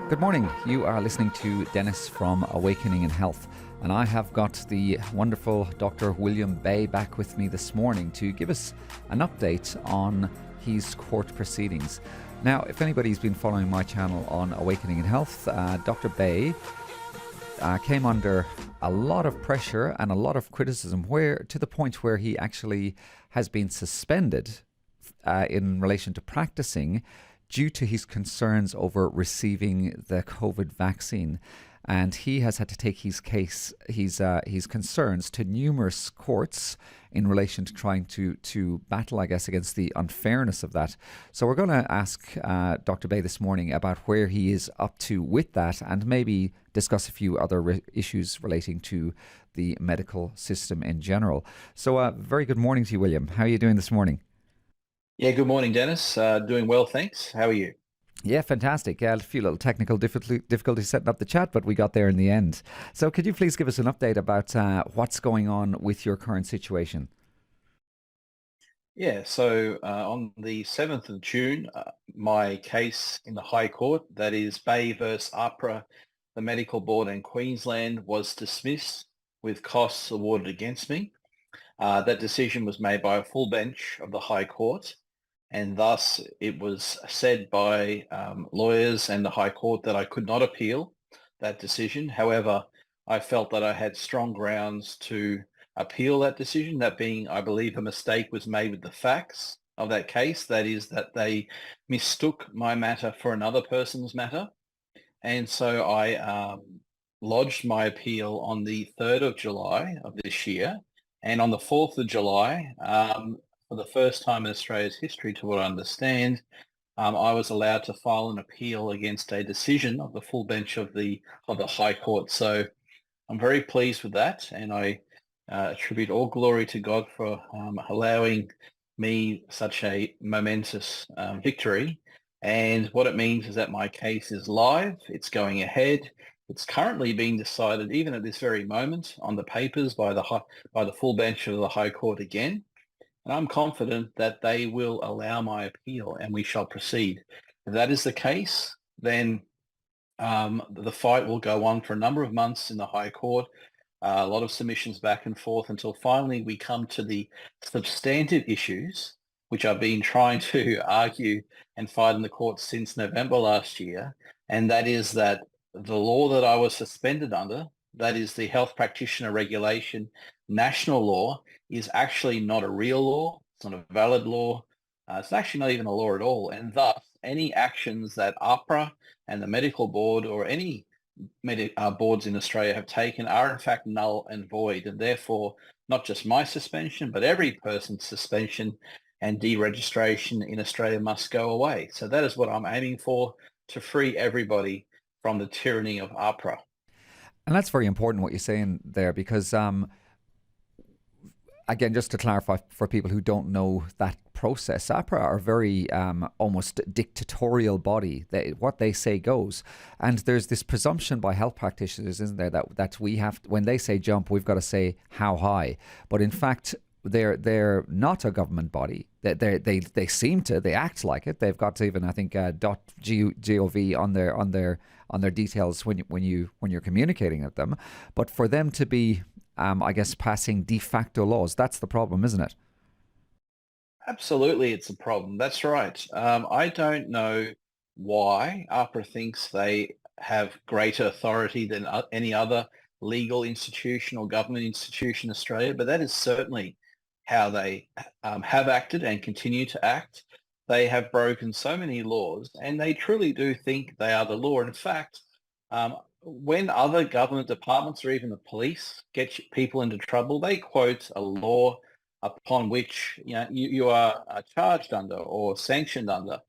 Good morning. You are listening to Dennis from Awakening in Health, and I have got the wonderful Dr. William Bay back with me this morning to give us an update on his court proceedings. Now, if anybody's been following my channel on Awakening in Health, Dr. Bay came under a lot of pressure and a lot of criticism, where to the point where he actually has been suspended in relation to practicing due to his concerns over receiving the COVID vaccine. And he has had to take his case, his concerns to numerous courts in relation to trying to battle, I guess, against the unfairness of that. So we're going to ask Dr. Bay this morning about where he is up to with that, and maybe discuss a few other issues relating to the medical system in general. So very good morning to you, William. How are you doing this morning? Yeah, good morning, Dennis. Doing well, thanks. How are you? Yeah, fantastic. Yeah, a few little technical difficulties setting up the chat, but we got there in the end. So could you please give us an update about what's going on with your current situation? Yeah, so on the 7th of June, my case in the High Court, that is Bay versus APHRA, the Medical Board in Queensland, was dismissed with costs awarded against me. That decision was made by a full bench of the High Court, and thus it was said by lawyers and the High Court that I could not appeal that decision. However, I felt that I had strong grounds to appeal that decision, that being, I believe, a mistake was made with the facts of that case. That is, that they mistook my matter for another person's matter. And so I lodged my appeal on the 3rd of July of this year. And on the 4th of July, for the first time in Australia's history, to what I understand, I was allowed to file an appeal against a decision of the full bench of the High Court. So I'm very pleased with that, and I attribute all glory to God for allowing me such a momentous victory. And what it means is that my case is live, it's going ahead, it's currently being decided even at this very moment on the papers by the full bench of the High Court again. And I'm confident that they will allow my appeal and we shall proceed. If that is the case, then the fight will go on for a number of months in the High Court, a lot of submissions back and forth until finally we come to the substantive issues, which I've been trying to argue and fight in the courts since November last year. And that is that the law that I was suspended under, that is the health practitioner regulation national law, is actually not a real law. It's not a valid law. It's actually not even a law at all. And thus, any actions that APHRA and the medical board or any boards in Australia have taken are in fact null and void. And therefore, not just my suspension, but every person's suspension and deregistration in Australia must go away. So that is what I'm aiming for, to free everybody from the tyranny of APHRA. And that's very important what you're saying there, because again, just to clarify for people who don't know that process, APHRA are very almost dictatorial body. What they say goes. And there's this presumption by health practitioners, isn't there, that we have, when they say jump, we've got to say how high. But in fact, they're not a government body. They seem to, they act like it. They've got even, I think, .gov on their details when you're communicating with them. But for them to be I guess, passing de facto laws. That's the problem, isn't it? Absolutely, it's a problem. That's right. I don't know why APHRA thinks they have greater authority than any other legal institution or government institution in Australia, but that is certainly how they have acted and continue to act. They have broken so many laws, and they truly do think they are the law. In fact, when other government departments or even the police get people into trouble, they quote a law upon which you are charged under or sanctioned under.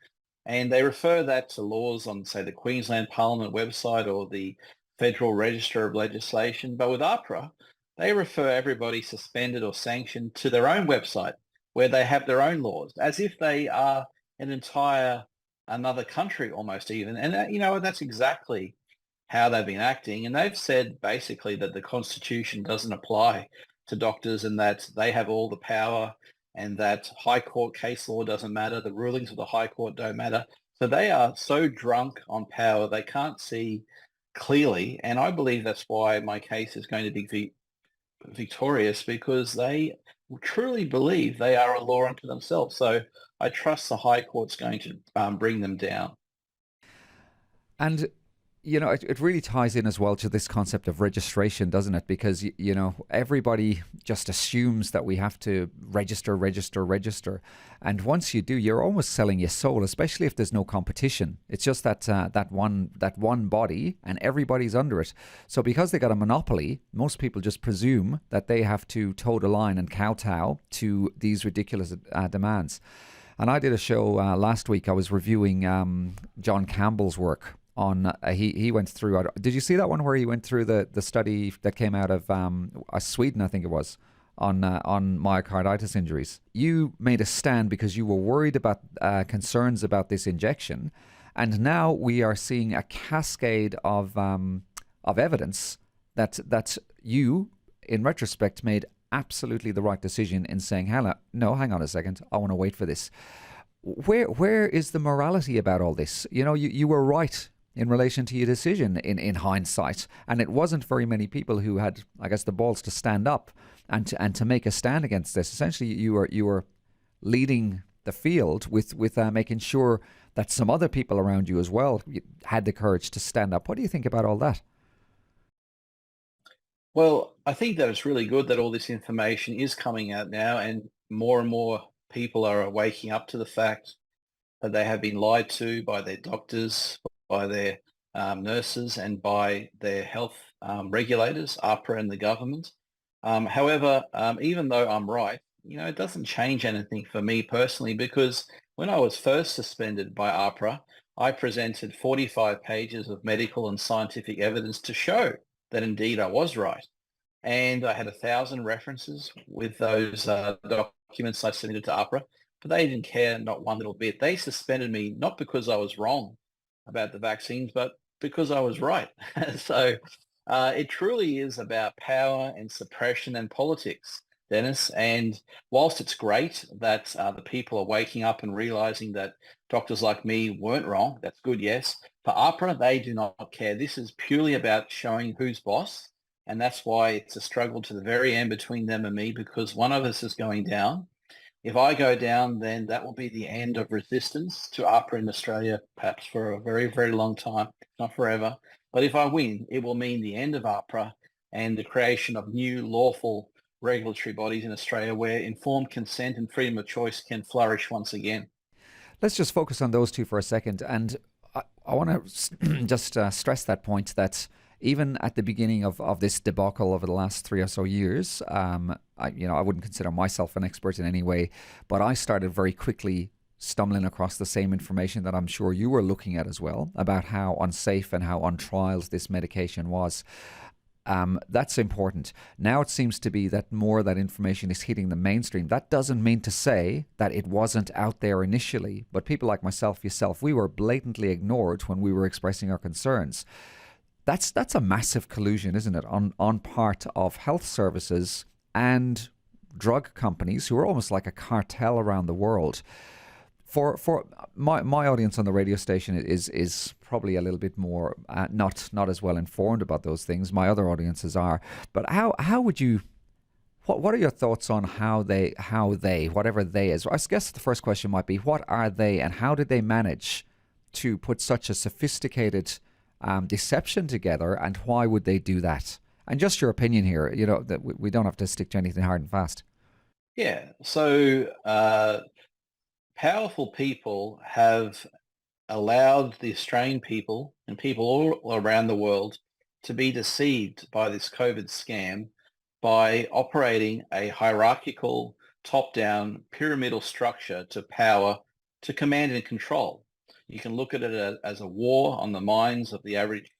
And they refer that to laws on, say, the Queensland Parliament website or the Federal Register of Legislation. But with APHRA, they refer everybody suspended or sanctioned to their own website where they have their own laws, as if they are another country almost even. And that's exactly how they've been acting. And they've said basically that the Constitution doesn't apply to doctors and that they have all the power and that High Court case law doesn't matter. The rulings of the High Court don't matter. So they are so drunk on power, they can't see clearly. And I believe that's why my case is going to be victorious, because they truly believe they are a law unto themselves. So I trust the High Court's going to bring them down. And it really ties in as well to this concept of registration, doesn't it? Because, everybody just assumes that we have to register, register, register. And once you do, you're almost selling your soul, especially if there's no competition. It's just that one body and everybody's under it. So because they got a monopoly, most people just presume that they have to toe the line and kowtow to these ridiculous demands. And I did a show last week. I was reviewing John Campbell's work on he went through. Did you see that one where he went through the study that came out of Sweden, I think it was, on myocarditis injuries? You made a stand because you were worried about concerns about this injection, and now we are seeing a cascade of evidence that you, in retrospect, made absolutely the right decision in saying, hang on a second, I want to wait for this. Where is the morality about all this? You were right in relation to your decision in hindsight, and it wasn't very many people who had, I guess, the balls to stand up and to make a stand against this. Essentially, you were leading the field with making sure that some other people around you as well had the courage to stand up. What do you think about all that? Well, I think that it's really good that all this information is coming out now, and more people are waking up to the fact that they have been lied to by their doctors, by their nurses, and by their health regulators, APHRA and the government. However, even though I'm right, it doesn't change anything for me personally, because when I was first suspended by APHRA, I presented 45 pages of medical and scientific evidence to show that indeed I was right. And I had 1,000 references with those documents I submitted to APHRA, but they didn't care not one little bit. They suspended me not because I was wrong about the vaccines, but because I was right. So it truly is about power and suppression and politics, Dennis. And whilst it's great that the people are waking up and realizing that doctors like me weren't wrong, that's good, yes. For APHRA, they do not care. This is purely about showing who's boss. And that's why it's a struggle to the very end between them and me, because one of us is going down. If I go down, then that will be the end of resistance to APHRA in Australia, perhaps for a very, very long time, not forever. But if I win, it will mean the end of APHRA and the creation of new lawful regulatory bodies in Australia where informed consent and freedom of choice can flourish once again. Let's just focus on those two for a second. And I want to just stress that point that even at the beginning of this debacle over the last 3 or so years, I wouldn't consider myself an expert in any way, but I started very quickly stumbling across the same information that I'm sure you were looking at as well, about how unsafe and how untrialed this medication was. That's important. Now it seems to be that more of that information is hitting the mainstream. That doesn't mean to say that it wasn't out there initially, but people like myself, yourself, we were blatantly ignored when we were expressing our concerns. That's a massive collusion, isn't it, on part of health services and drug companies who are almost like a cartel around the world. For my audience on the radio station is probably a little bit more not as well informed about those things. My other audiences are, but how would you? What are your thoughts on how they whatever they is? I guess the first question might be, what are they, and how did they manage to put such a sophisticated deception together, and why would they do that? And just your opinion here, that we don't have to stick to anything hard and fast. Yeah. So powerful people have allowed the Australian people and people all around the world to be deceived by this COVID scam by operating a hierarchical, top-down, pyramidal structure to power, to command and control. You can look at it as a war on the minds of the average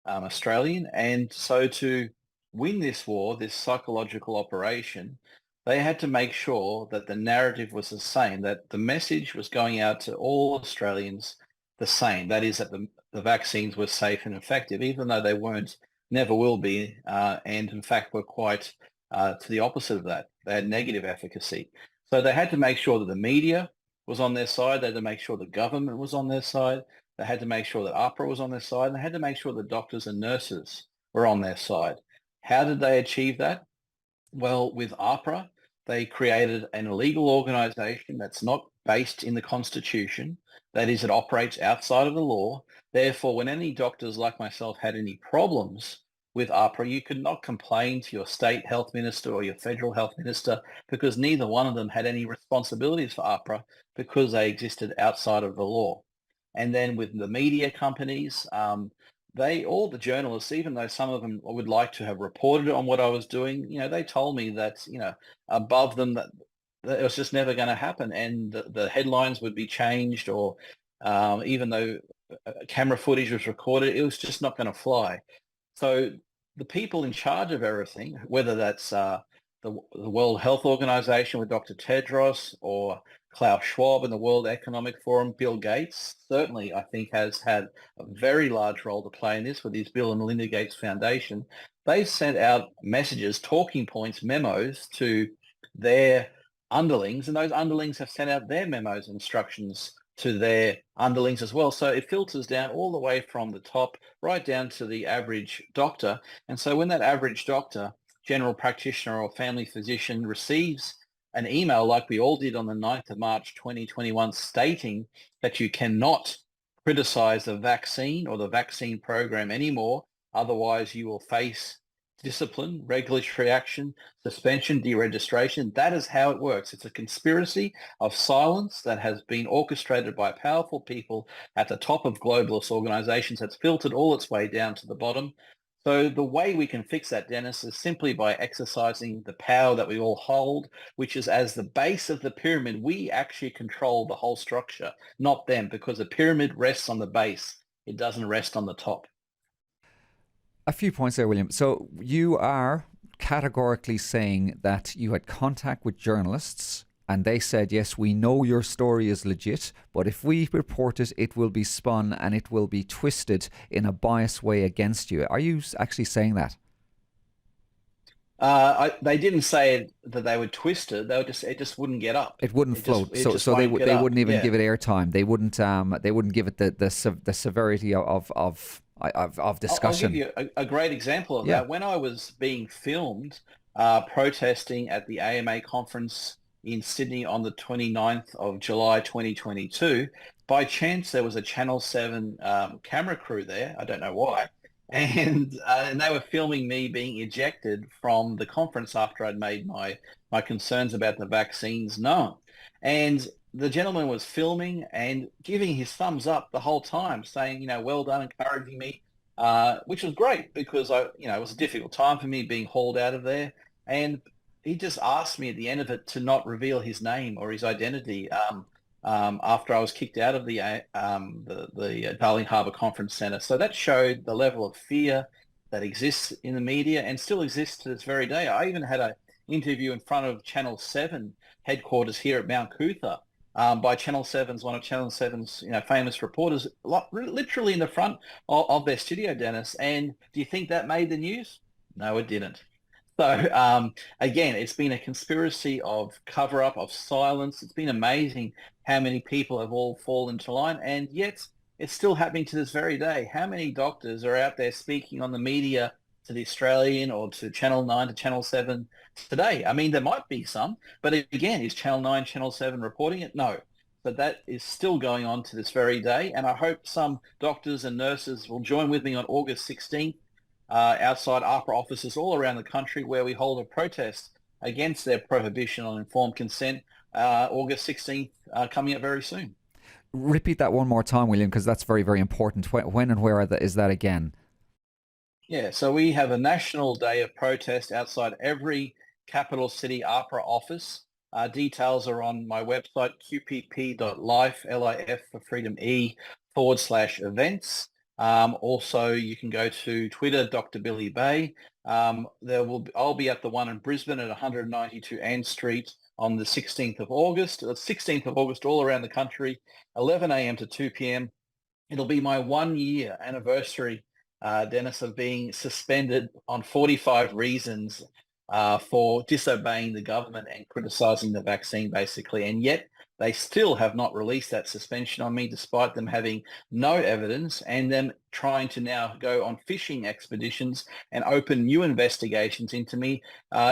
Australian. And so to win this war, this psychological operation, they had to make sure that the narrative was the same, that the message was going out to all Australians the same. That is, that the vaccines were safe and effective, even though they weren't, never will be, and in fact were quite to the opposite of that. They had negative efficacy. So they had to make sure that the media was on their side. They had to make sure the government was on their side. They had to make sure that APHRA was on their side. And they had to make sure the doctors and nurses were on their side. How did they achieve that? Well, with APHRA, they created an illegal organisation that's not based in the Constitution. That is, it operates outside of the law. Therefore, when any doctors like myself had any problems with APHRA, you could not complain to your state health minister or your federal health minister because neither one of them had any responsibilities for APHRA because they existed outside of the law. And then with the media companies, all the journalists, even though some of them would like to have reported on what I was doing, they told me that, above them that it was just never going to happen. And the headlines would be changed or even though camera footage was recorded, it was just not going to fly. So the people in charge of everything, whether that's the World Health Organization with Dr. Tedros or Klaus Schwab and the World Economic Forum, Bill Gates, certainly I think has had a very large role to play in this with his Bill and Melinda Gates Foundation. They've sent out messages, talking points, memos to their underlings, and those underlings have sent out their memos and instructions to their underlings as well. So it filters down all the way from the top right down to the average doctor. And so when that average doctor, general practitioner or family physician receives an email like we all did on the 9th of March 2021 stating that you cannot criticize the vaccine or the vaccine program anymore, otherwise you will face discipline, regulatory action, suspension, deregistration. That is how it works. It's a conspiracy of silence that has been orchestrated by powerful people at the top of globalist organizations that's filtered all its way down to the bottom. So the way we can fix that, Dennis, is simply by exercising the power that we all hold, which is as the base of the pyramid, we actually control the whole structure, not them, because the pyramid rests on the base. It doesn't rest on the top. A few points there, William. So you are categorically saying that you had contact with journalists and they said, yes, we know your story is legit, but if we report it, it will be spun and it will be twisted in a biased way against you. Are you actually saying that? They didn't say that they would twist it. It just wouldn't get up. It wouldn't float. So they wouldn't even give it airtime. They wouldn't give it the severity of discussion. I'll give you a great example of that. When I was being filmed protesting at the AMA conference in Sydney on the 29th of July 2022, by chance there was a Channel 7 camera crew there. I don't know why. And they were filming me being ejected from the conference after I'd made my concerns about the vaccines known. And the gentleman was filming and giving his thumbs up the whole time, saying, well done, encouraging me, which was great because it was a difficult time for me being hauled out of there. And he just asked me at the end of it to not reveal his name or his identity after I was kicked out of the Darling Harbour Conference Centre. So that showed the level of fear that exists in the media and still exists to this very day. I even had an interview in front of Channel 7 headquarters here at Mount Cootha by Channel 7's, one of Channel 7's famous reporters, literally in the front of their studio, Dennis. And do you think that made the news? No, it didn't. So again, it's been a conspiracy of cover-up, of silence. It's been amazing how many people have all fallen into line, and yet it's still happening to this very day. How many doctors are out there speaking on the media to the Australian or to Channel 9, to Channel 7 today? I mean, there might be some, but again, is Channel 9, Channel 7 reporting it? No. But that is still going on to this very day, and I hope some doctors and nurses will join with me on August 16th outside APHRA offices all around the country where we hold a protest against their prohibition on informed consent, August 16th coming up very soon. Repeat that one more time, William, because that's very, very important. When and where is that again? Yeah, so we have a national day of protest outside every capital city APHRA office. Details are on my website, qpp.life, L-I-F for freedom E, /events. Also, you can go to Twitter, Dr. Billy Bay. I'll be at the one in Brisbane at 192 Ann Street on the 16th of August. The 16th of August all around the country, 11 a.m. to 2 p.m. It'll be my 1-year anniversary, Dennis, of being suspended on 45 reasons for disobeying the government and criticising the vaccine, basically. And yet They still have not released that suspension on me, despite them having no evidence and them trying to now go on fishing expeditions and open new investigations into me,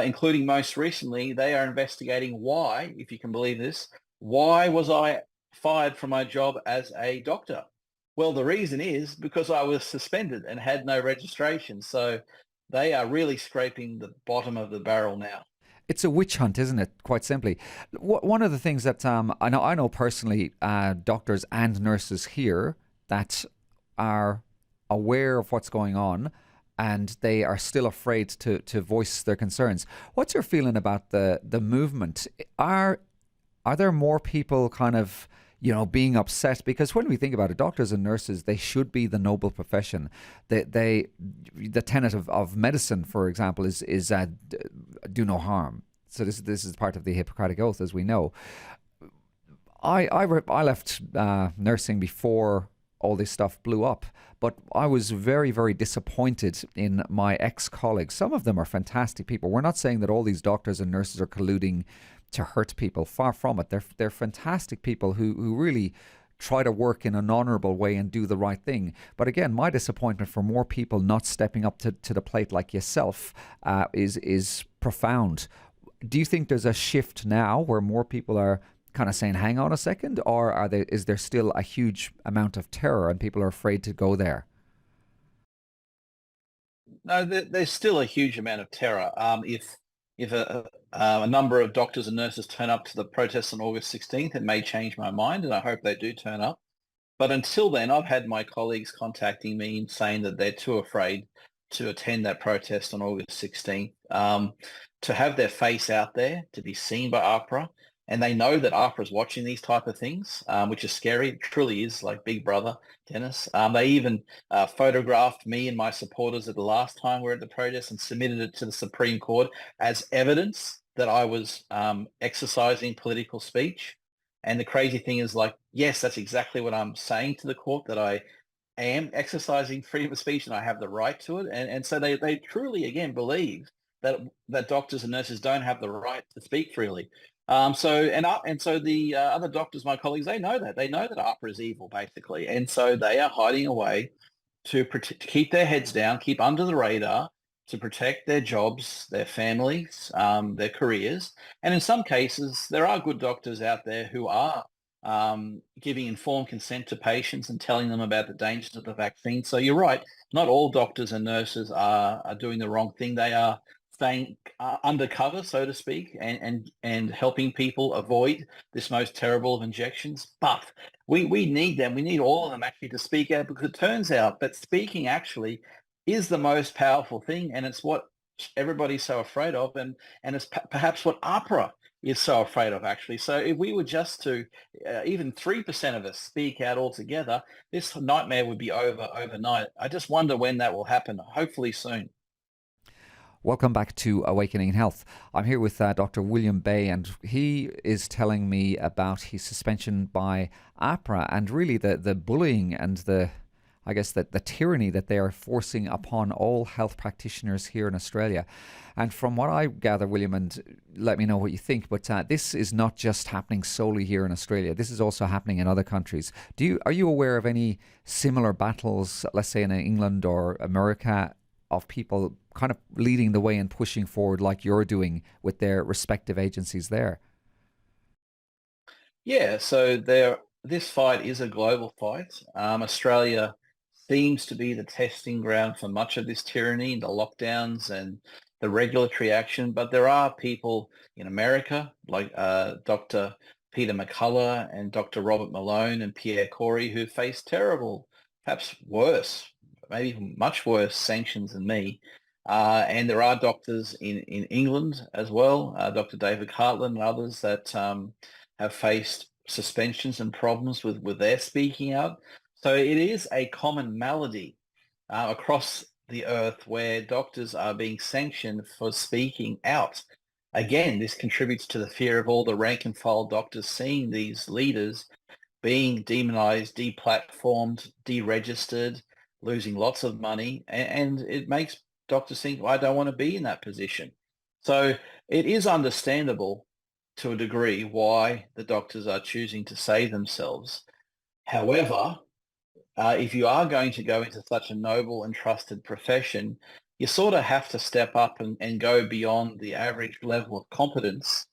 including most recently, they are investigating why, if you can believe this, why was I fired from my job as a doctor? Well, the reason is because I was suspended and had no registration. So they are really scraping the bottom of the barrel now. It's a witch hunt, isn't it? Quite simply. One of the things that I know personally, doctors and nurses here that are aware of what's going on, and they are still afraid to voice their concerns. What's your feeling about the movement? Are there more people kind of, being upset? Because when we think about it, doctors and nurses, they should be the noble profession. The tenet of medicine, for example, is do no harm. So this is part of the Hippocratic Oath, as we know. I left nursing before all this stuff blew up, but I was very, very disappointed in my ex-colleagues. Some of them are fantastic people. We're not saying that all these doctors and nurses are colluding to hurt people. Far from it. They're fantastic people who really try to work in an honourable way and do the right thing. But again, my disappointment for more people not stepping up to the plate like yourself is profound. Do you think there's a shift now where more people are kind of saying, hang on a second, or is there still a huge amount of terror and people are afraid to go there? No, there's still a huge amount of terror. If a number of doctors and nurses turn up to the protest on August 16th, it may change my mind, and I hope they do turn up. But until then, I've had my colleagues contacting me saying that they're too afraid to attend that protest on August 16th, to have their face out there, to be seen by APHRA. And they know that APHRA is watching these type of things, which is scary. It truly is like Big Brother, Dennis. They even photographed me and my supporters at the last time we were at the protest and submitted it to the Supreme Court as evidence that I was exercising political speech. And the crazy thing is, like, yes, that's exactly what I'm saying to the court, that I am exercising freedom of speech and I have the right to it. And so they truly, again, believe that doctors and nurses don't have the right to speak freely. So the other doctors, my colleagues, they know that. They know that APHRA is evil, basically. And so they are hiding away to keep their heads down, keep under the radar, to protect their jobs, their families, their careers. And in some cases, there are good doctors out there who are giving informed consent to patients and telling them about the dangers of the vaccine. So you're right, not all doctors and nurses are doing the wrong thing. They are staying undercover, so to speak, and helping people avoid this most terrible of injections. But we need them. We need all of them actually to speak out, because it turns out that speaking actually is the most powerful thing, and it's what everybody's so afraid of, and it's perhaps what APHRA is so afraid of, actually. So if we were just to even 3% of us speak out altogether, this nightmare would be over overnight. I just wonder when that will happen. Hopefully soon. Welcome back to Awakening in Health. I'm here with Dr. William Bay, and he is telling me about his suspension by APHRA and really the bullying and the tyranny that they are forcing upon all health practitioners here in Australia. And from what I gather, William, and let me know what you think, but this is not just happening solely here in Australia. This is also happening in other countries. Are you aware of any similar battles, let's say in England or America, of people kind of leading the way and pushing forward like you're doing with their respective agencies there? Yeah, so this fight is a global fight. Australia seems to be the testing ground for much of this tyranny, the lockdowns and the regulatory action. But there are people in America, like Dr. Peter McCullough and Dr. Robert Malone and Pierre Corey, who face terrible, perhaps worse, maybe much worse sanctions than me. And there are doctors in England as well, Dr. David Cartland and others that have faced suspensions and problems with their speaking out. So it is a common malady across the earth where doctors are being sanctioned for speaking out. Again, this contributes to the fear of all the rank and file doctors seeing these leaders being demonized, deplatformed, deregistered, losing lots of money, and it makes doctors think, well, I don't want to be in that position. So it is understandable to a degree why the doctors are choosing to save themselves. However, if you are going to go into such a noble and trusted profession, you sort of have to step up and go beyond the average level of competence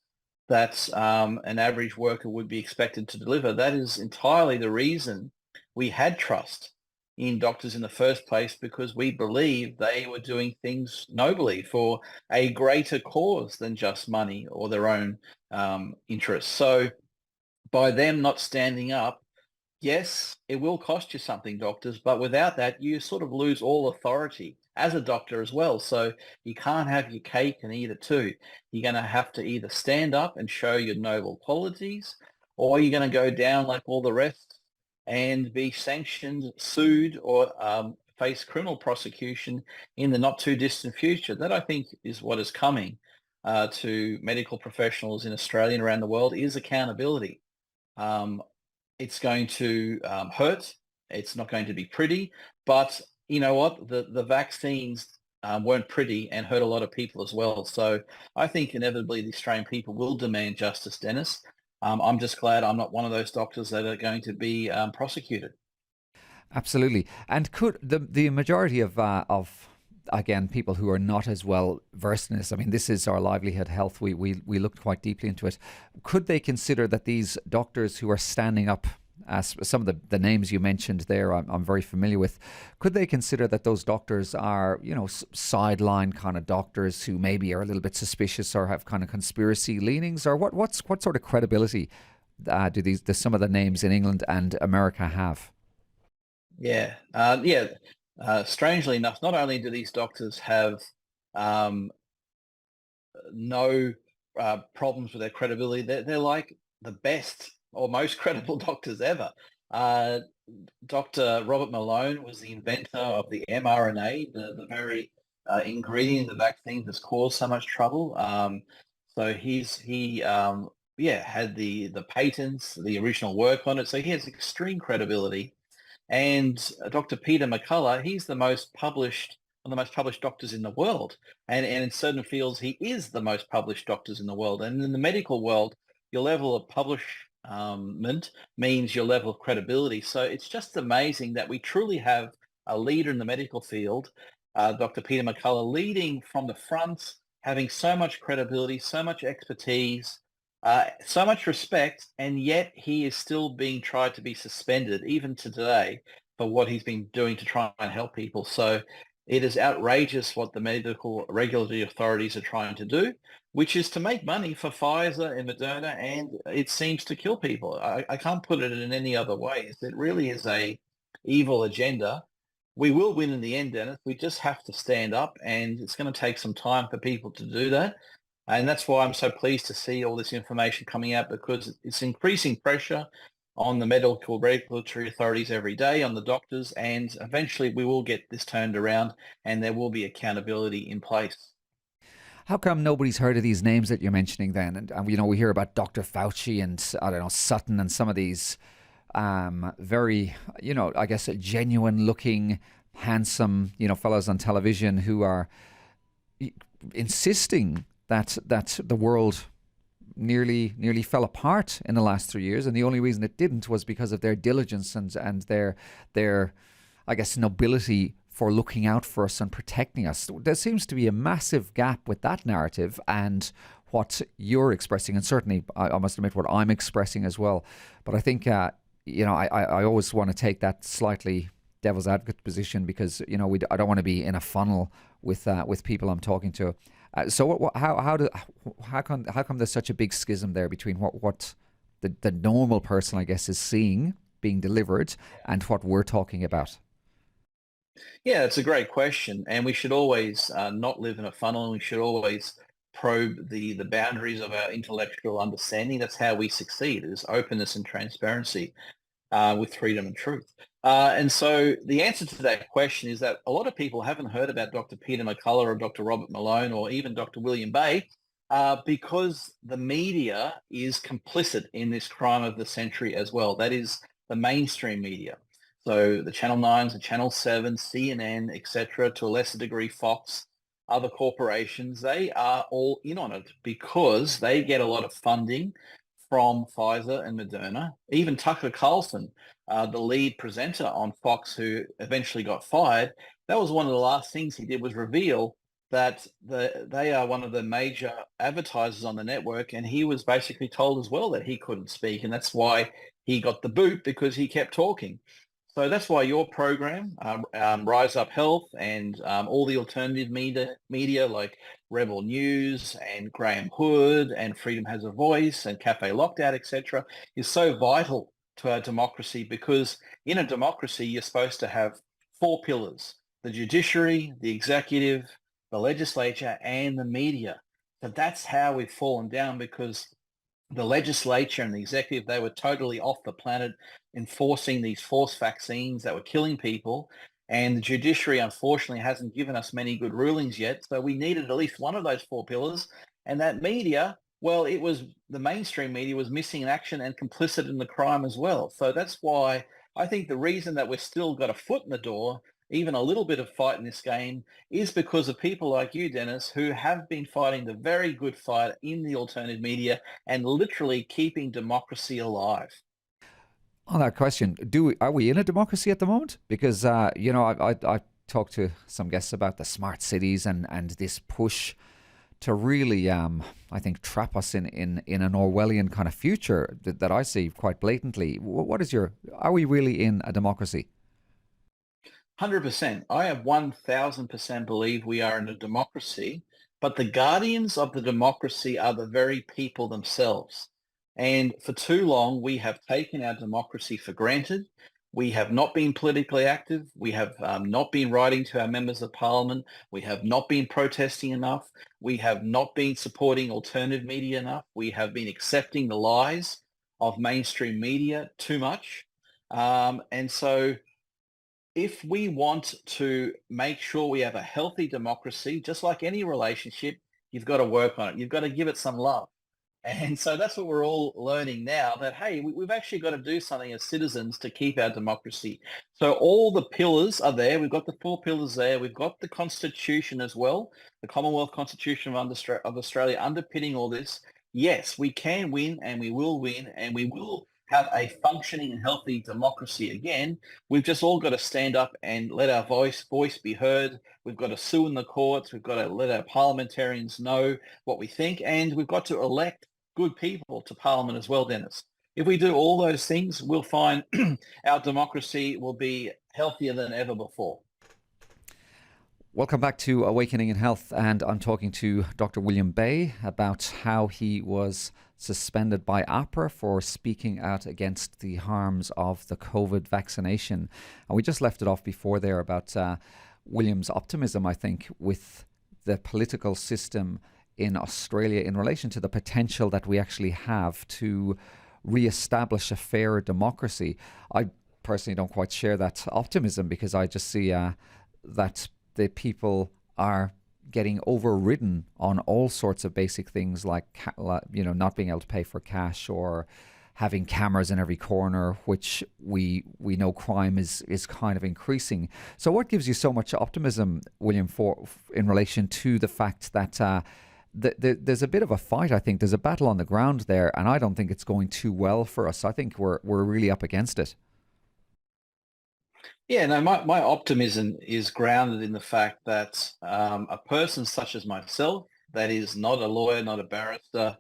that an average worker would be expected to deliver. That is entirely the reason we had trust in doctors in the first place, because we believed they were doing things nobly for a greater cause than just money or their own interests. So by them not standing up, yes, it will cost you something, doctors, but without that, you sort of lose all authority as a doctor as well. So you can't have your cake and eat it too. You're going to have to either stand up and show your noble qualities, or you're going to go down like all the rest and be sanctioned, sued, or face criminal prosecution in the not too distant future. That, I think, is what is coming to medical professionals in Australia and around the world, is accountability. Um, it's going to hurt. It's not going to be pretty. But you know what? The vaccines weren't pretty and hurt a lot of people as well. So I think inevitably the Australian people will demand justice, Dennis. I'm just glad I'm not one of those doctors that are going to be prosecuted. Absolutely. And could the majority of again, people who are not as well versed in this, I mean, this is our livelihood, health. We looked quite deeply into it. Could they consider that these doctors who are standing up, as some of the names you mentioned there, I'm very familiar with, could they consider that those doctors are, sideline kind of doctors who maybe are a little bit suspicious or have kind of conspiracy leanings, or what sort of credibility do some of the names in England and America have? Yeah, yeah. Strangely enough, not only do these doctors have um, no problems with their credibility, they're like the best or most credible doctors ever. Uh, Dr. Robert Malone was the inventor of the mRNA, the very ingredient in the vaccine that's caused so much trouble. So he had the patents, the original work on it. So he has extreme credibility. And Dr. Peter McCullough, he's one of the most published doctors in the world. And in certain fields, he is the most published doctors in the world. And in the medical world, your level of publishment means your level of credibility. So it's just amazing that we truly have a leader in the medical field, Dr. Peter McCullough, leading from the front, having so much credibility, so much expertise, so much respect, and yet he is still being tried to be suspended, even to today, for what he's been doing to try and help people. So it is outrageous what the medical regulatory authorities are trying to do, which is to make money for Pfizer and Moderna, and it seems to kill people. I can't put it in any other way. It really is a evil agenda. We will win in the end, Dennis. We just have to stand up, and it's going to take some time for people to do that. And that's why I'm so pleased to see all this information coming out, because it's increasing pressure on the medical regulatory authorities every day, on the doctors, and eventually we will get this turned around and there will be accountability in place. How come nobody's heard of these names that you're mentioning then? And we hear about Dr. Fauci and, I don't know, Sutton and some of these very, I guess, genuine looking, handsome, fellows on television who are insisting that the world nearly fell apart in the last 3 years, and the only reason it didn't was because of their diligence and their I guess nobility for looking out for us and protecting us. There seems to be a massive gap with that narrative and what you're expressing, and certainly I must admit what I'm expressing as well. But I think I always want to take that slightly devil's advocate position, because I don't want to be in a funnel with people I'm talking to. So how come there's such a big schism there between what the normal person, I guess, is seeing being delivered and what we're talking about? Yeah, it's a great question, and we should always not live in a funnel, and we should always probe the boundaries of our intellectual understanding. That's how we succeed, is openness and transparency with freedom and truth. And so the answer to that question is that a lot of people haven't heard about Dr. Peter McCullough or Dr. Robert Malone or even Dr. William Bay because the media is complicit in this crime of the century as well. That is the mainstream media. So the Channel 9s, the Channel 7, CNN, etc., to a lesser degree Fox. other corporations, they are all in on it because they get a lot of funding from Pfizer and Moderna. Even Tucker Carlson, the lead presenter on Fox, who eventually got fired, that was one of the last things he did was reveal that they are one of the major advertisers on the network, and he was basically told as well that he couldn't speak, and that's why he got the boot because he kept talking. So that's why your program, Rise Up Health, and all the alternative media like Rebel News and Graham Hood and Freedom Has a Voice and Cafe Lockdown, etc., is so vital to our democracy because in a democracy, you're supposed to have four pillars: the judiciary, the executive, the legislature, and the media. So that's how we've fallen down because the legislature and the executive, they were totally off the planet enforcing these forced vaccines that were killing people. And the judiciary, unfortunately, hasn't given us many good rulings yet. So we needed at least one of those four pillars. And that media, well, it was the mainstream media was missing in action and complicit in the crime as well. So that's why I think the reason that we've still got a foot in the door, even a little bit of fight in this game, is because of people like you, Dennis, who have been fighting the very good fight in the alternative media and literally keeping democracy alive. On that question, are we in a democracy at the moment? Because I talked to some guests about the smart cities and this push to really, I think, trap us in an Orwellian kind of future that I see quite blatantly. What is are we really in a democracy? 100%. I have 1000% believe we are in a democracy, but the guardians of the democracy are the very people themselves. And for too long, we have taken our democracy for granted. We have not been politically active. We have not been writing to our members of parliament. We have not been protesting enough. We have not been supporting alternative media enough. We have been accepting the lies of mainstream media too much. And so if we want to make sure we have a healthy democracy, just like any relationship, you've got to work on it. You've got to give it some love. And so that's what we're all learning now, that, hey, we've actually got to do something as citizens to keep our democracy. So all the pillars are there. We've got the four pillars there. We've got the Constitution as well, the Commonwealth Constitution of Australia underpinning all this. Yes, we can win and we will have a functioning and healthy democracy again. We've just all got to stand up and let our voice be heard. We've got to sue in the courts. We've got to let our parliamentarians know what we think, and we've got to elect good people to Parliament as well, Dennis. If we do all those things, we'll find our democracy will be healthier than ever before. Welcome back to Awakening in Health, and I'm talking to Dr. William Bay about how he was suspended by APHRA for speaking out against the harms of the COVID vaccination. And we just left it off before there about William's optimism, I think, with the political system in Australia in relation to the potential that we actually have to re-establish a fairer democracy. I personally don't quite share that optimism because I just see that the people are getting overridden on all sorts of basic things like not being able to pay for cash or having cameras in every corner, which we know crime is kind of increasing. So what gives you so much optimism, William, in relation to the fact that there's a bit of a fight? I think there's a battle on the ground there, and I don't think it's going too well for us. I think we're really up against it. Yeah, no, my optimism is grounded in the fact that a person such as myself, that is not a lawyer, not a barrister,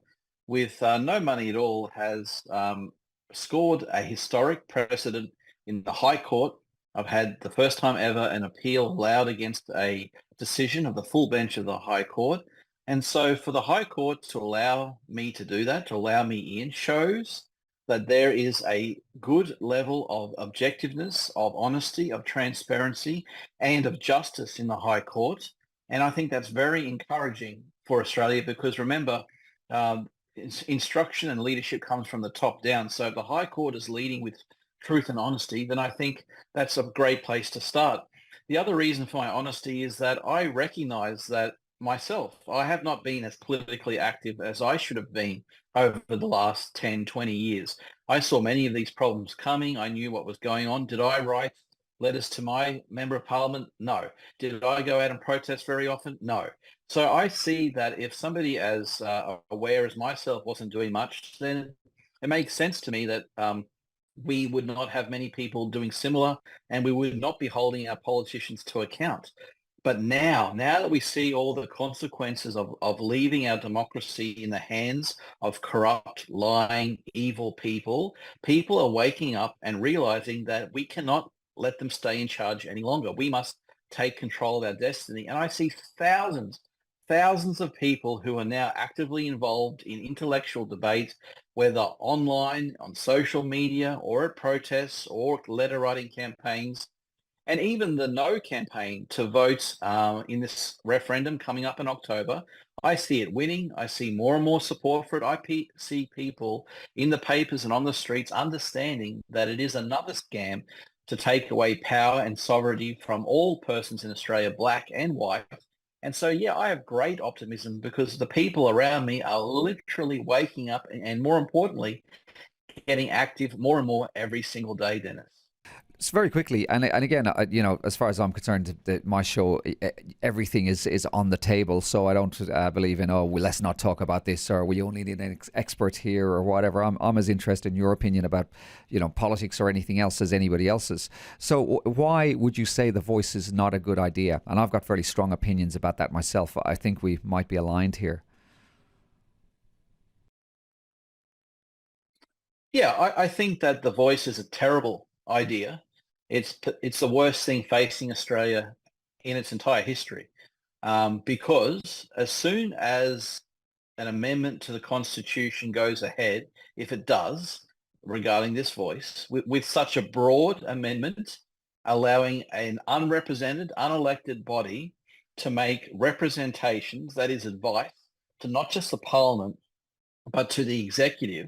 with no money at all, has scored a historic precedent in the High Court. I've had the first time ever an appeal allowed against a decision of the full bench of the High Court. And so for the High Court to allow me to do that, to allow me in, shows that there is a good level of objectiveness, of honesty, of transparency, and of justice in the High Court. And I think that's very encouraging for Australia because remember, instruction and leadership comes from the top down. So if the High Court is leading with truth and honesty, then I think that's a great place to start. The other reason for my honesty is that I recognize that myself, I have not been as politically active as I should have been over the last 10, 20 years. I saw many of these problems coming. I knew what was going on. Did I write letters to my member of parliament? No. Did I go out and protest very often? No. So I see that if somebody as aware as myself wasn't doing much, then it makes sense to me that we would not have many people doing similar, and we would not be holding our politicians to account. But now that we see all the consequences of leaving our democracy in the hands of corrupt, lying, evil people, people are waking up and realizing that we cannot let them stay in charge any longer. We must take control of our destiny. And I see thousands of people who are now actively involved in intellectual debate, whether online, on social media, or at protests, or letter writing campaigns, and even the no campaign to vote in this referendum coming up in October. I see it winning. I see more and more support for it. See people in the papers and on the streets understanding that it is another scam to take away power and sovereignty from all persons in Australia, black and white. And so, yeah, I have great optimism because the people around me are literally waking up and more importantly, getting active more and more every single day, Dennis. So very quickly, and again, as far as I'm concerned, my show, everything is on the table. So I don't believe in, well, let's not talk about this, or we only need an expert here, or whatever. I'm as interested in your opinion about, politics or anything else as anybody else's. So why would you say the voice is not a good idea? And I've got fairly strong opinions about that myself. I think we might be aligned here. Yeah, I think that the voice is a terrible idea. It's the worst thing facing Australia in its entire history, because as soon as an amendment to the Constitution goes ahead, if it does, regarding this voice, with such a broad amendment, allowing an unrepresented, unelected body to make representations, that is advice, to not just the Parliament, but to the executive,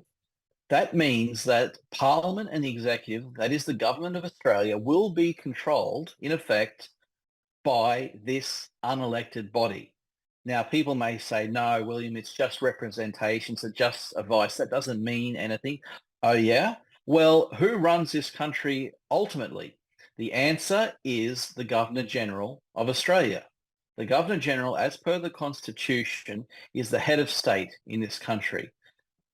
that means that Parliament and the executive, that is the government of Australia, will be controlled, in effect, by this unelected body. Now, people may say, no, William, it's just representations, it's just advice. That doesn't mean anything. Oh, yeah? Well, who runs this country ultimately? The answer is the Governor-General of Australia. The Governor-General, as per the Constitution, is the head of state in this country.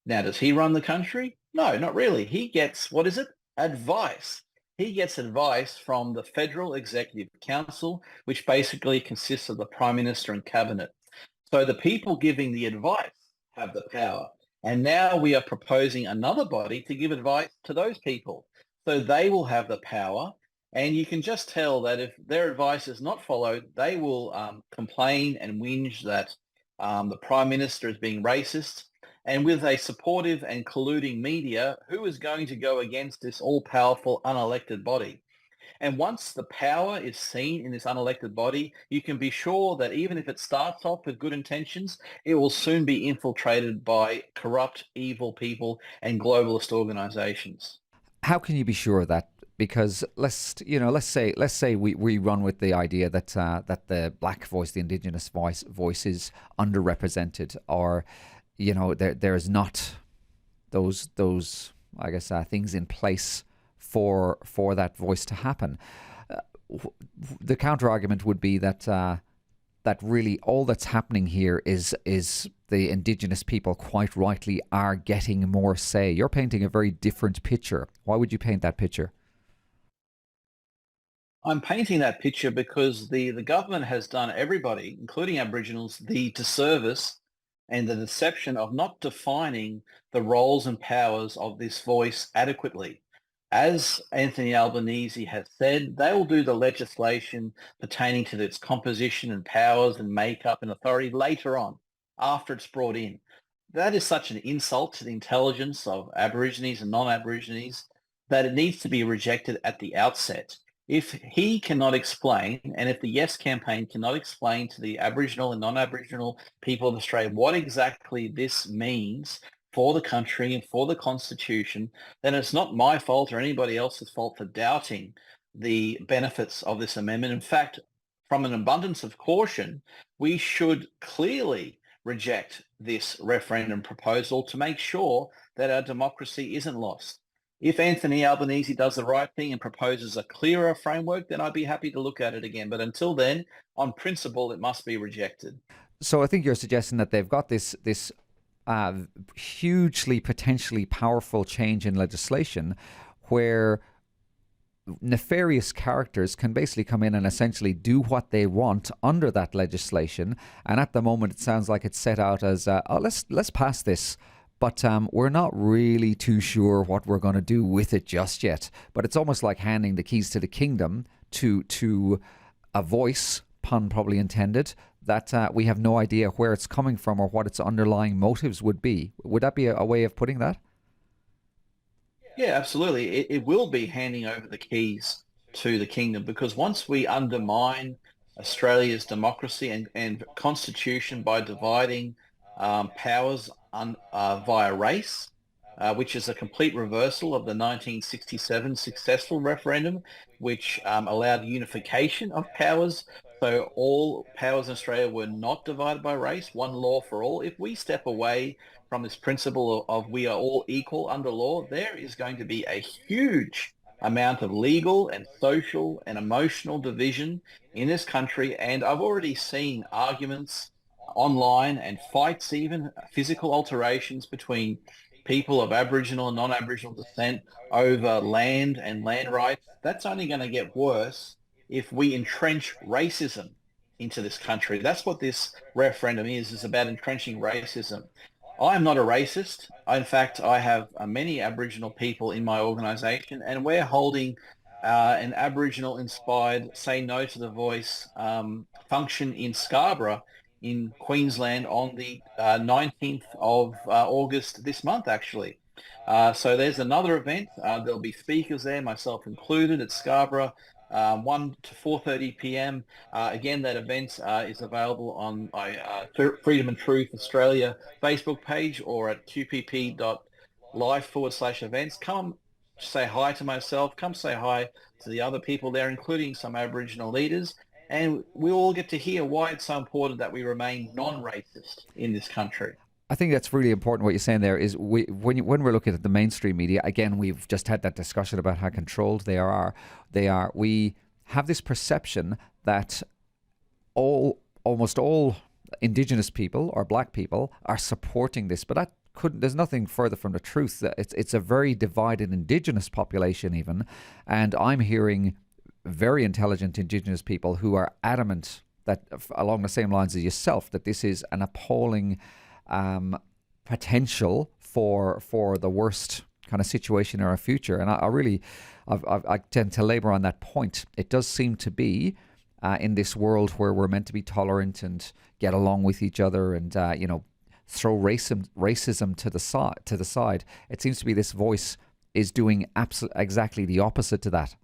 Now, does he run the country? No, not really. He gets, what is it? Advice. He gets advice from the Federal Executive Council, which basically consists of the Prime Minister and Cabinet. So the people giving the advice have the power. And now we are proposing another body to give advice to those people. So they will have the power. And you can just tell that if their advice is not followed, they will complain and whinge that the Prime Minister is being racist. And with a supportive and colluding media, who is going to go against this all-powerful unelected body? And once the power is seen in this unelected body, you can be sure that even if it starts off with good intentions, it will soon be infiltrated by corrupt, evil people and globalist organizations. How can you be sure of that? Because let's say we run with the idea that that the black voice, the indigenous voice is underrepresented, or there's not those I guess things in place for that voice to happen. The counter argument would be that that really all that's happening here is the indigenous people quite rightly are getting more say. You're painting a very different picture. Why would you paint that picture? I'm painting that picture because the government has done everybody, including Aboriginals, the disservice and the deception of not defining the roles and powers of this voice adequately. As Anthony Albanese has said, they will do the legislation pertaining to its composition and powers and makeup and authority later on, after it's brought in. That is such an insult to the intelligence of Aborigines and non-Aborigines that it needs to be rejected at the outset. If he cannot explain, and if the Yes campaign cannot explain to the Aboriginal and non-Aboriginal people of Australia what exactly this means for the country and for the Constitution, then it's not my fault or anybody else's fault for doubting the benefits of this amendment. In fact, from an abundance of caution, we should clearly reject this referendum proposal to make sure that our democracy isn't lost. If Anthony Albanese does the right thing and proposes a clearer framework, then I'd be happy to look at it again. But until then, on principle, it must be rejected. So I think you're suggesting that they've got this uh, hugely potentially powerful change in legislation where nefarious characters can basically come in and essentially do what they want under that legislation. And at the moment, it sounds like it's set out as, oh, let's pass this, but we're not really too sure what we're going to do with it just yet. But it's almost like handing the keys to the kingdom to a voice, pun probably intended, that we have no idea where it's coming from or what its underlying motives would be. Would that be a way of putting that? Yeah, absolutely. It will be handing over the keys to the kingdom because once we undermine Australia's democracy and constitution by dividing powers via race, which is a complete reversal of the 1967 successful referendum, which allowed unification of powers. So all powers in Australia were not divided by race, one law for all. If we step away from this principle of we are all equal under law, there is going to be a huge amount of legal and social and emotional division in this country. And I've already seen arguments online and fights, even physical alterations between people of Aboriginal and non-Aboriginal descent over land and land rights. That's only going to get worse if we entrench racism into this country. That's what this referendum is about entrenching racism. I'm not a racist. In fact, I have many Aboriginal people in my organisation, and we're holding an Aboriginal-inspired "Say No to the Voice" function in Scarborough, in Queensland, on the 19th of August this month, actually. So there's another event. There'll be speakers there, myself included, at Scarborough, 1 to 4:30 p.m. Again, that event is available on my Freedom and Truth Australia Facebook page or at qpp.live/events. Come say hi to myself. Come say hi to the other people there, including some Aboriginal leaders. And we all get to hear why it's so important that we remain non-racist in this country. I think that's really important. What you're saying there is when we're looking at the mainstream media, again, we've just had that discussion about how controlled they are. We have this perception that almost all Indigenous people or Black people are supporting this, but that couldn't. There's nothing further from the truth. It's a very divided Indigenous population, even, and I'm hearing very intelligent Indigenous people who are adamant that, along the same lines as yourself, that this is an appalling potential for the worst kind of situation in our future. And I tend to labor on that point. It does seem to be in this world where we're meant to be tolerant and get along with each other and throw racism to the side. It seems to be this voice is doing exactly the opposite to that.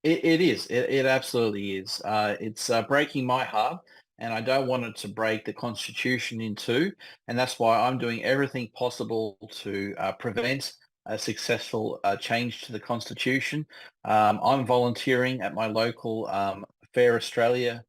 It is. It absolutely is. It's breaking my heart, and I don't want it to break the Constitution in two. And that's why I'm doing everything possible to prevent a successful change to the Constitution. I'm volunteering at my local Fair Australia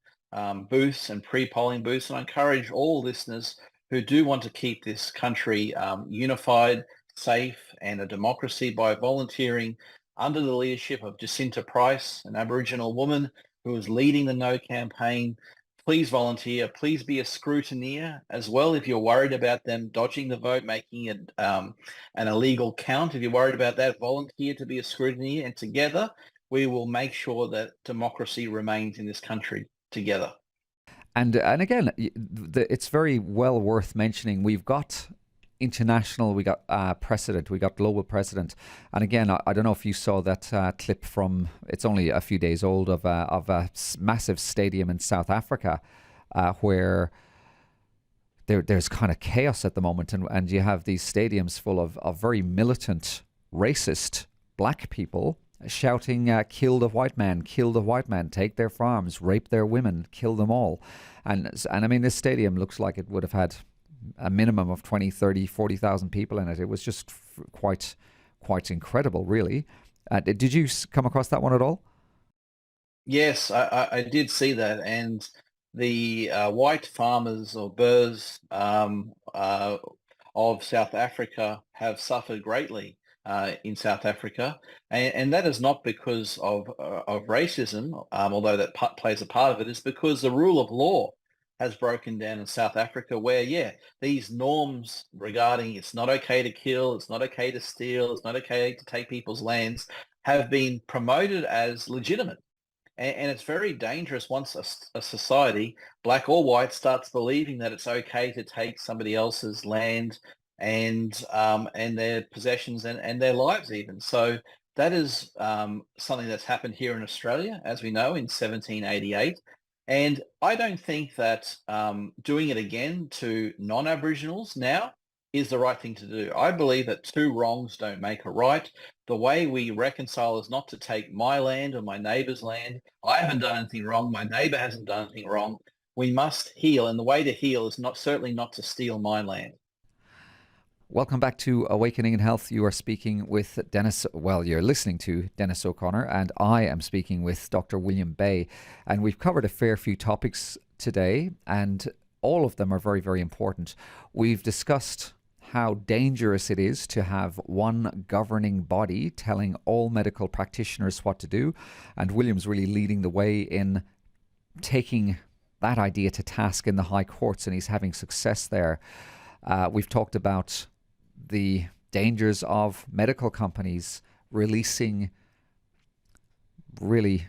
booths and pre-polling booths, and I encourage all listeners who do want to keep this country unified, safe, and a democracy by volunteering under the leadership of Jacinta Price, an Aboriginal woman who is leading the No campaign. Please volunteer. Please be a scrutineer as well if you're worried about them dodging the vote, making it an illegal count. If you're worried about that, volunteer to be a scrutineer, and together we will make sure that democracy remains in this country together. And again, it's very well worth mentioning. We've got international, we got precedent, we got global precedent. And again, I don't know if you saw that clip from, it's only a few days old, of a massive stadium in South Africa where there's kind of chaos at the moment. And you have these stadiums full of very militant, racist Black people shouting, kill the white man, take their farms, rape their women, kill them all. And I mean, this stadium looks like it would have had a minimum of 20, 30, 40,000 people in it. It was just quite incredible, really. Did you come across that one at all? Yes, I did see that. And the white farmers or Boers of South Africa have suffered greatly in South Africa, and that is not because of racism, although that plays a part of it. It's because the rule of law has broken down in South Africa, where these norms regarding it's not okay to kill, it's not okay to steal, it's not okay to take people's lands, have been promoted as legitimate. And it's very dangerous once a society, black or white, starts believing that it's okay to take somebody else's land and their possessions and their lives even. So that is something that's happened here in Australia, as we know, in 1788. And I don't think that doing it again to non-Aboriginals now is the right thing to do. I believe that two wrongs don't make a right. The way we reconcile is not to take my land or my neighbour's land. I haven't done anything wrong. My neighbour hasn't done anything wrong. We must heal, and the way to heal is certainly not to steal my land. Welcome back to Awakening in Health. You are speaking with Dennis, well, you're listening to Dennis O'Connor, and I am speaking with Dr. William Bay. And we've covered a fair few topics today, and all of them are very, very important. We've discussed how dangerous it is to have one governing body telling all medical practitioners what to do. And William's really leading the way in taking that idea to task in the high courts, and he's having success there. We've talked about the dangers of medical companies releasing really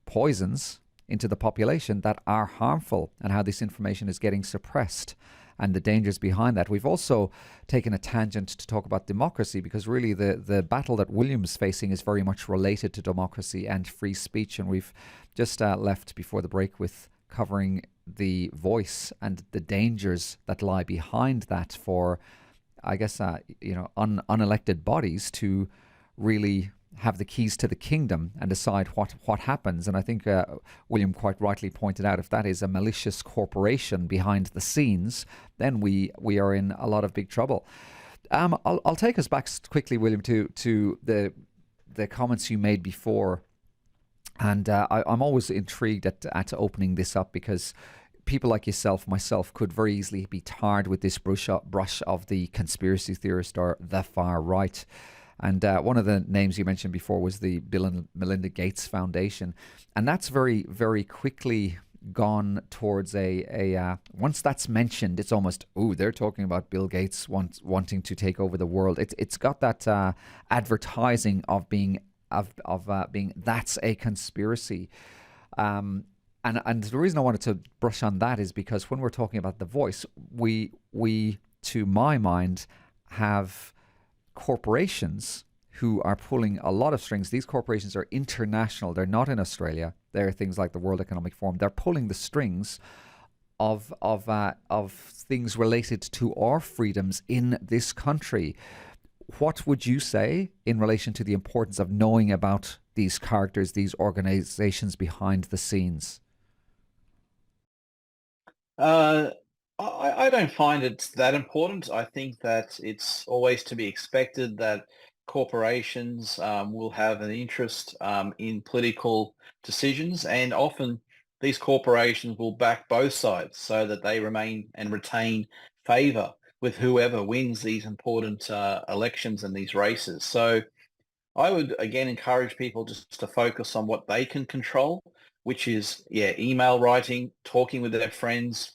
poisons into the population that are harmful, and how this information is getting suppressed and the dangers behind that. We've also taken a tangent to talk about democracy, because really the battle that William's facing is very much related to democracy and free speech. And we've just left before the break with covering the voice and the dangers that lie behind that for, I guess, unelected bodies to really have the keys to the kingdom and decide what happens. And I think William quite rightly pointed out, if that is a malicious corporation behind the scenes, then we are in a lot of big trouble. I'll take us back quickly, William, to the comments you made before. And I'm always intrigued at opening this up, because people like yourself, myself, could very easily be tarred with this brush of the conspiracy theorist or the far right. And one of the names you mentioned before was the Bill and Melinda Gates Foundation. And that's very, very quickly gone towards once that's mentioned, it's almost, they're talking about Bill Gates wanting to take over the world. It's got that advertising of being that's a conspiracy. And the reason I wanted to brush on that is because when we're talking about the voice, we to my mind have corporations who are pulling a lot of strings. These corporations are international. They're not in Australia. They're things like the World Economic Forum. They're pulling the strings of things related to our freedoms in this country. What would you say in relation to the importance of knowing about these characters, these organizations behind the scenes? I don't find it that important. I think that it's always to be expected that corporations will have an interest in political decisions, and often these corporations will back both sides so that they remain and retain favour with whoever wins these important elections and these races. So I would again encourage people just to focus on what they can control, which is, email writing, talking with their friends,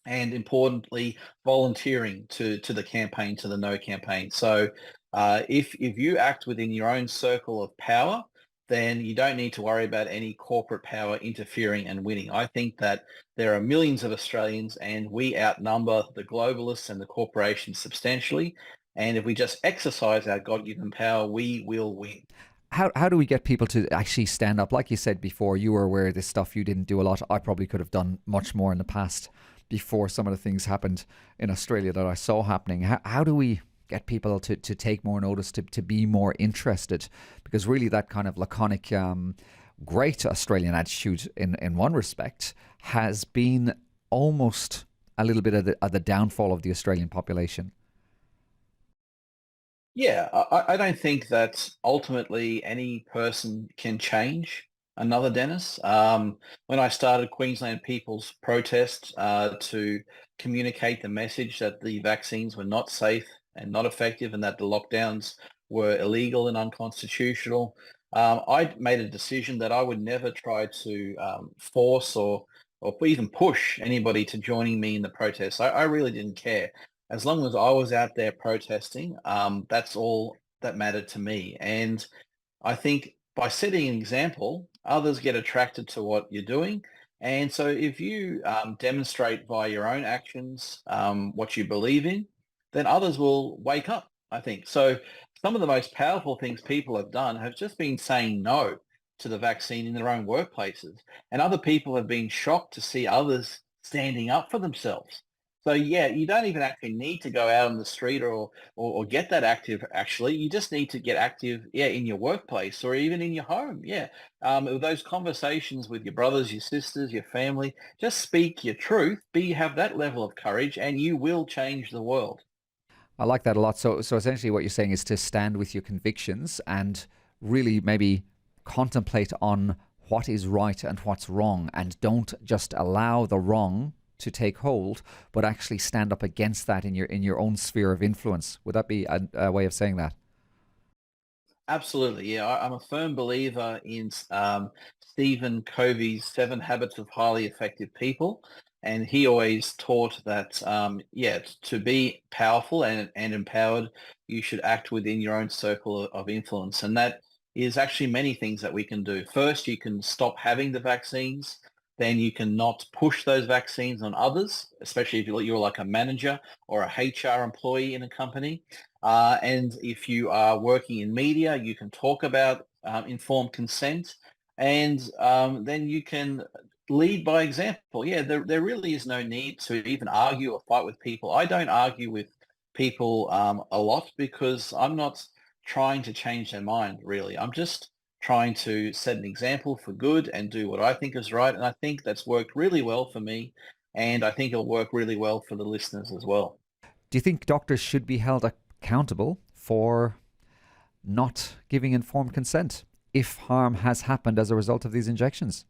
and importantly, volunteering to the campaign, to the No campaign. So if you act within your own circle of power, then you don't need to worry about any corporate power interfering and winning. I think that there are millions of Australians, and we outnumber the globalists and the corporations substantially. And if we just exercise our God-given power, we will win. How do we get people to actually stand up? Like you said before, you were aware of this stuff. You didn't do a lot. I probably could have done much more in the past before some of the things happened in Australia that I saw happening. How do we get people to take more notice, to be more interested? Because really that kind of laconic, great Australian attitude in one respect has been almost a little bit of the downfall of the Australian population. Yeah, I don't think that ultimately any person can change another, Dennis. When I started Queensland People's Protest to communicate the message that the vaccines were not safe and not effective and that the lockdowns were illegal and unconstitutional. I made a decision that I would never try to force or even push anybody to joining me in the protests. I really didn't care. As long as I was out there protesting, that's all that mattered to me. And I think by setting an example, others get attracted to what you're doing. And so if you demonstrate via your own actions what you believe in, then others will wake up, I think. So some of the most powerful things people have done have just been saying no to the vaccine in their own workplaces. And other people have been shocked to see others standing up for themselves. So yeah, you don't even actually need to go out on the street or get that active. Actually, you just need to get active, yeah, in your workplace or even in your home. Yeah, those conversations with your brothers, your sisters, your family. Just speak your truth. Have that level of courage, and you will change the world. I like that a lot. So essentially, what you're saying is to stand with your convictions and really maybe contemplate on what is right and what's wrong, and don't just allow the wrong to take hold, but actually stand up against that in your own sphere of influence. Would that be a way of saying that? Absolutely, yeah. I'm a firm believer in Stephen Covey's Seven Habits of Highly Effective People, and he always taught that, yeah, to be powerful and empowered, you should act within your own circle of influence, and that is actually many things that we can do. First, you can stop having the vaccines. Then you can not push those vaccines on others, especially if you're like a manager or a HR employee in a company. And if you are working in media, you can talk about informed consent, and then you can lead by example. Yeah, there really is no need to even argue or fight with people. I don't argue with people a lot because I'm not trying to change their mind, really. I'm just trying to set an example for good and do what I think is right. And I think that's worked really well for me. And I think it'll work really well for the listeners as well. Do you think doctors should be held accountable for not giving informed consent if harm has happened as a result of these injections?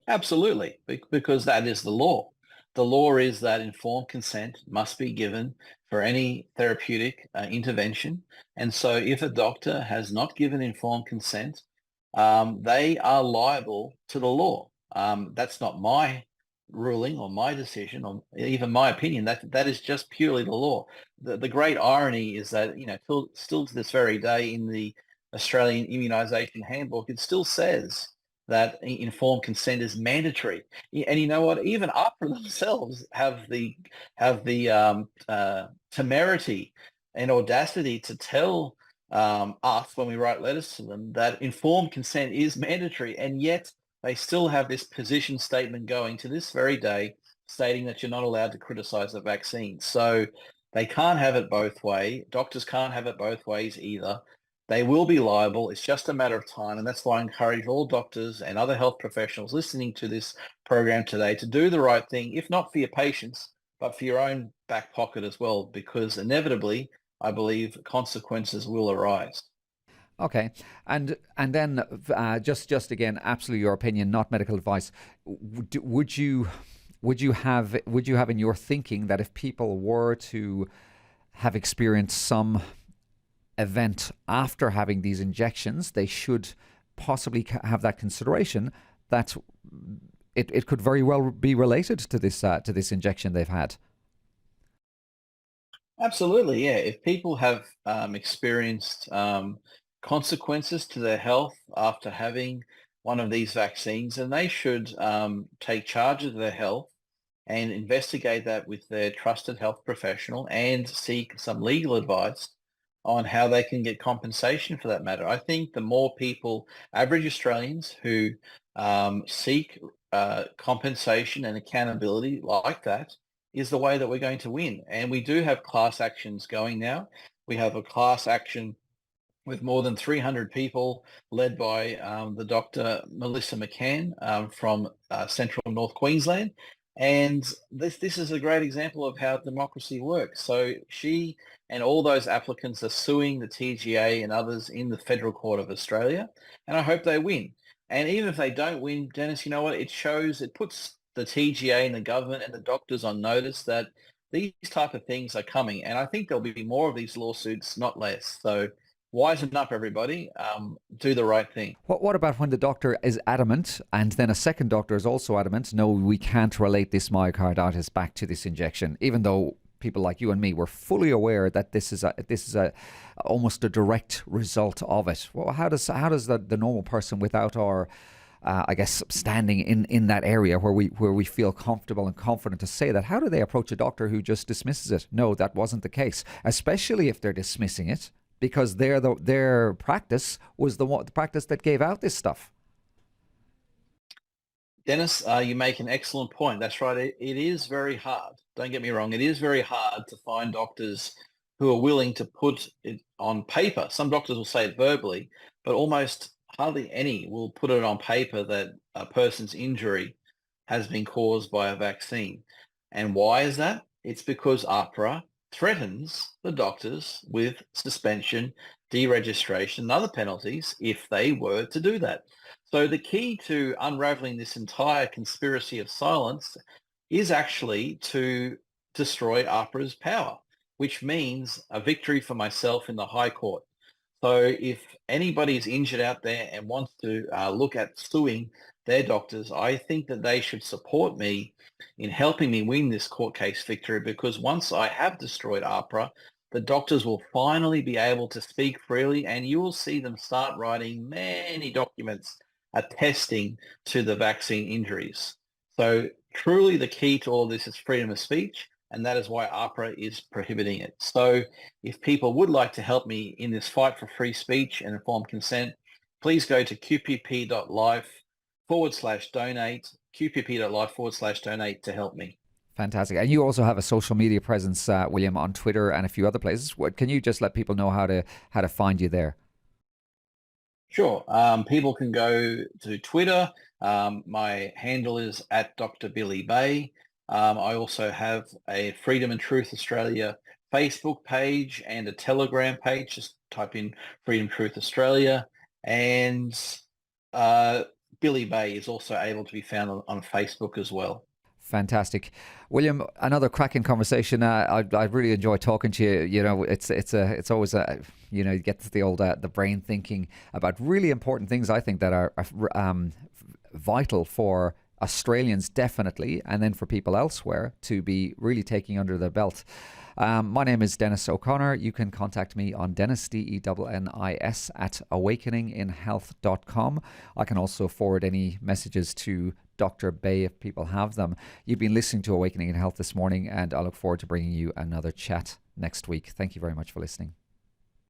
Absolutely, because that is the law. The law is that informed consent must be given for any therapeutic intervention. And so if a doctor has not given informed consent, they are liable to the law. That's not my ruling or my decision or even my opinion. That is just purely the law. The great irony is that, still to this very day in the Australian Immunisation Handbook, it still says that informed consent is mandatory. And you know what? Even APHRA themselves have the temerity and audacity to tell us when we write letters to them that informed consent is mandatory, and yet they still have this position statement going to this very day stating that you're not allowed to criticize the vaccine. So they can't have it both ways. Doctors can't have it both ways either. They will be liable. It's just a matter of time. And that's why I encourage all doctors and other health professionals listening to this program today to do the right thing, if not for your patients, but for your own back pocket as well, because inevitably, I believe consequences will arise. Okay, and then just again, absolutely your opinion, not medical advice. Would you have in your thinking that if people were to have experienced some event after having these injections, they should possibly have that consideration that it could very well be related to this injection they've had? Absolutely, yeah. If people have experienced consequences to their health after having one of these vaccines, then they should take charge of their health and investigate that with their trusted health professional and seek some legal advice on how they can get compensation for that matter. I think the more people, average Australians who seek compensation and accountability like that, is the way that we're going to win. And we do have class actions going now. We have a class action with more than 300 people led by the Dr. Melissa McCann from Central North Queensland. And this is a great example of how democracy works. So she and all those applicants are suing the TGA and others in the Federal Court of Australia, and I hope they win. And even if they don't win, Dennis, you know what? It puts the TGA and the government and the doctors on notice that these type of things are coming. And I think there'll be more of these lawsuits, not less. So wisen up, everybody. Do the right thing. What about when the doctor is adamant and then a second doctor is also adamant, no, we can't relate this myocarditis back to this injection, even though people like you and me were fully aware that this is a almost a direct result of it. Well, how does the normal person without our I guess standing in that area where we feel comfortable and confident to say that, how do they approach a doctor who just dismisses it? No, that wasn't the case, especially if they're dismissing it because their practice was the practice that gave out this stuff. Dennis, you make an excellent point. That's right. It is very hard. Don't get me wrong. It is very hard to find doctors who are willing to put it on paper. Some doctors will say it verbally, but almost hardly any will put it on paper that a person's injury has been caused by a vaccine. And why is that? It's because APHRA threatens the doctors with suspension, deregistration, and other penalties if they were to do that. So the key to unraveling this entire conspiracy of silence is actually to destroy APHRA's power, which means a victory for myself in the High Court. So if anybody is injured out there and wants to look at suing their doctors, I think that they should support me in helping me win this court case victory, because once I have destroyed APHRA, the doctors will finally be able to speak freely, and you will see them start writing many documents attesting to the vaccine injuries. So truly the key to all this is freedom of speech, and that is why APHRA is prohibiting it. So if people would like to help me in this fight for free speech and informed consent, please go to qpp.life/donate, qpp.life/donate to help me. Fantastic. And you also have a social media presence, William, on Twitter and a few other places. Can you just let people know how to find you there? Sure. People can go to Twitter. My handle is at Dr. Billy Bay. I also have a Freedom and Truth Australia Facebook page and a Telegram page. Just type in Freedom Truth Australia. And Billy Bay is also able to be found on Facebook as well. Fantastic, William. Another cracking conversation. I really enjoy talking to you. You know, it's always you know, you get the old the brain thinking about really important things. I think that are vital for Australians, definitely, and then for people elsewhere to be really taking under their belt. My name is Dennis O'Connor. You can contact me on Dennis, DENNIS, at awakeninginhealth.com. I can also forward any messages to Dr. Bay if people have them. You've been listening to Awakening in Health this morning, and I look forward to bringing you another chat next week. Thank you very much for listening.